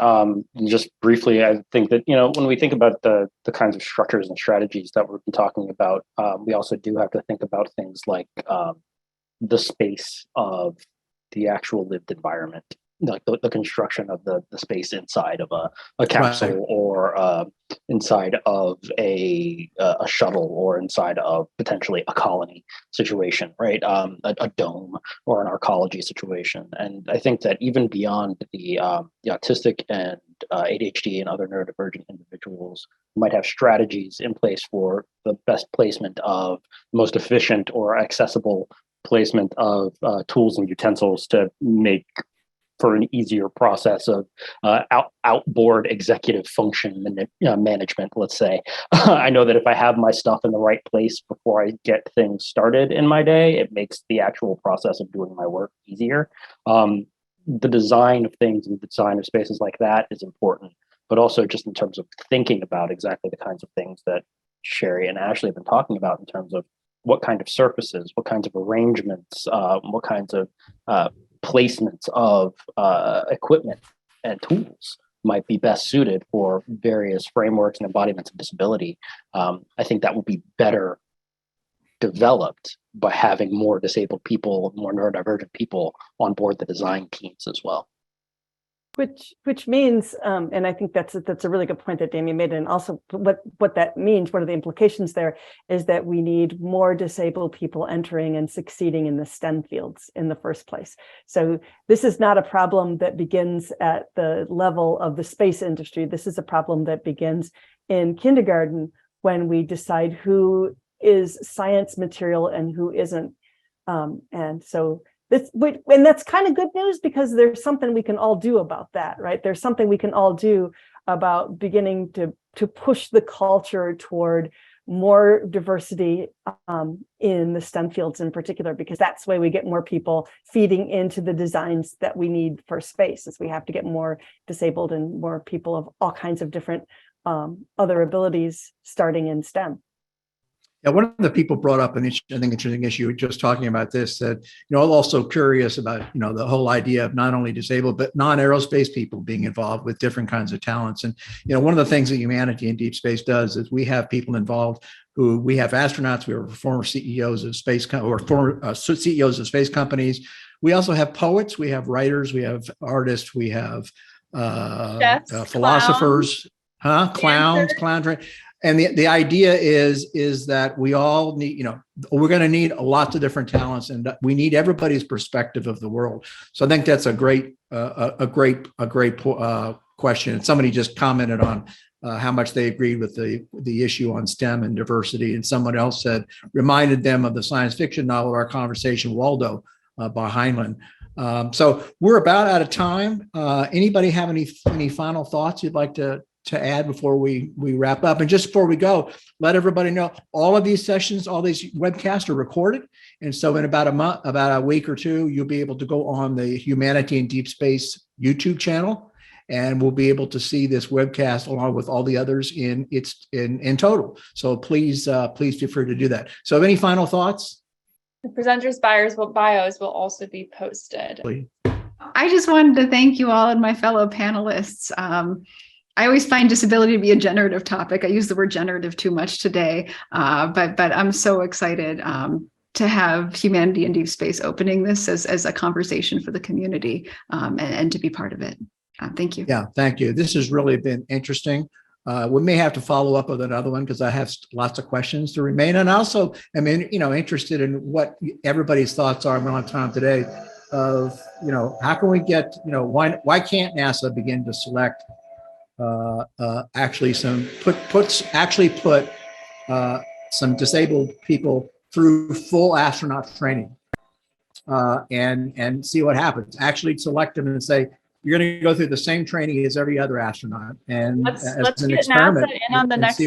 Just briefly, I think that, when we think about the kinds of structures and strategies that we've been talking about, we also do have to think about things like the space of the actual lived environment, like the construction of the space inside of a capsule, right, or inside of a shuttle, or inside of potentially a colony situation, right? A dome or an arcology situation. And I think that even beyond the autistic and ADHD and other neurodivergent individuals might have strategies in place for the best placement of most efficient or accessible placement of tools and utensils to make for an easier process of outboard executive function management, let's say. I know that if I have my stuff in the right place before I get things started in my day, it makes the actual process of doing my work easier. The design of things and the design of spaces like that is important, but also just in terms of thinking about exactly the kinds of things that Sheri and Ashley have been talking about in terms of what kind of surfaces, what kinds of arrangements, what kinds of placements of equipment and tools might be best suited for various frameworks and embodiments of disability. I think that will be better developed by having more disabled people, more neurodivergent people on board the design teams as well. Which means, and I think that's a really good point that Damien made, and also what that means, what are the implications there, is that we need more disabled people entering and succeeding in the STEM fields in the first place. So this is not a problem that begins at the level of the space industry. This is a problem that begins in kindergarten when we decide who is science material and who isn't. And that's kind of good news, because there's something we can all do about that, right? There's something we can all do about beginning to push the culture toward more diversity in the STEM fields in particular, because that's the way we get more people feeding into the designs that we need for space. Is we have to get more disabled and more people of all kinds of different other abilities starting in STEM. Yeah, one of the people brought up an interesting issue just talking about this, that, I'm also curious about, the whole idea of not only disabled, but non-aerospace people being involved with different kinds of talents. And, one of the things that Humanity in Deep Space does is we have people involved we have astronauts, we have former CEOs of former CEOs of space companies. We also have poets, we have writers, we have artists, we have Chefs, philosophers, clowns. And the idea is that we all need, we're going to need lots of different talents, and we need everybody's perspective of the world. So I think that's a great question. And somebody just commented on how much they agreed with the issue on STEM and diversity. And someone else reminded them of the science fiction novel, Our Conversation, Waldo, by Heinlein. So we're about out of time. Anybody have any final thoughts you'd like to add before we wrap up? And just before we go, let everybody know all of these sessions, all these webcasts are recorded. And so in about a week or two, you'll be able to go on the Humanity in Deep Space YouTube channel, and we'll be able to see this webcast along with all the others in total. So please feel free to do that. So any final thoughts? The presenters' bios will also be posted. Please. I just wanted to thank you all and my fellow panelists. I always find disability to be a generative topic. I use the word generative too much today, but I'm so excited to have Humanity in Deep Space opening this as a conversation for the community, and to be part of it. Thank you. Yeah, thank you. This has really been interesting. We may have to follow up with another one because I have lots of questions to remain. And also, interested in what everybody's thoughts are. On time today of, how can we get, why can't NASA begin to select put some disabled people through full astronaut training, and see what happens. Actually select them and say, you're going to go through the same training as every other astronaut. And let's get NASA in on the next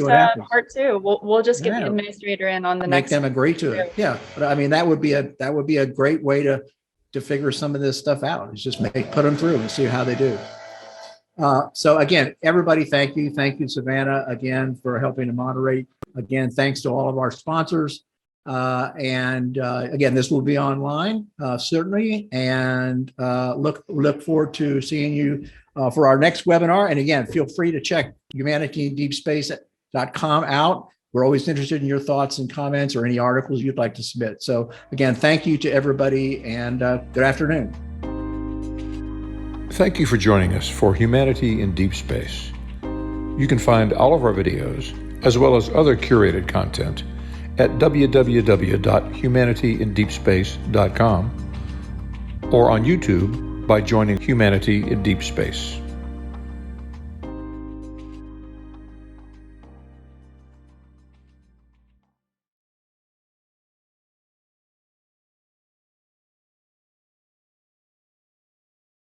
part too. We'll just get the administrator in on the next. Make them agree to it. Yeah, but that would be a great way to figure some of this stuff out. Is just put them through and see how they do. So again, everybody, thank you. Thank you, Savannah, again, for helping to moderate. Again, thanks to all of our sponsors. And again, this will be online, certainly. And look forward to seeing you for our next webinar. And again, feel free to check humanityindeepspace.com out. We're always interested in your thoughts and comments or any articles you'd like to submit. So again, thank you to everybody, and good afternoon. Thank you for joining us for Humanity in Deep Space. You can find all of our videos, as well as other curated content, at www.humanityindeepspace.com or on YouTube by joining Humanity in Deep Space.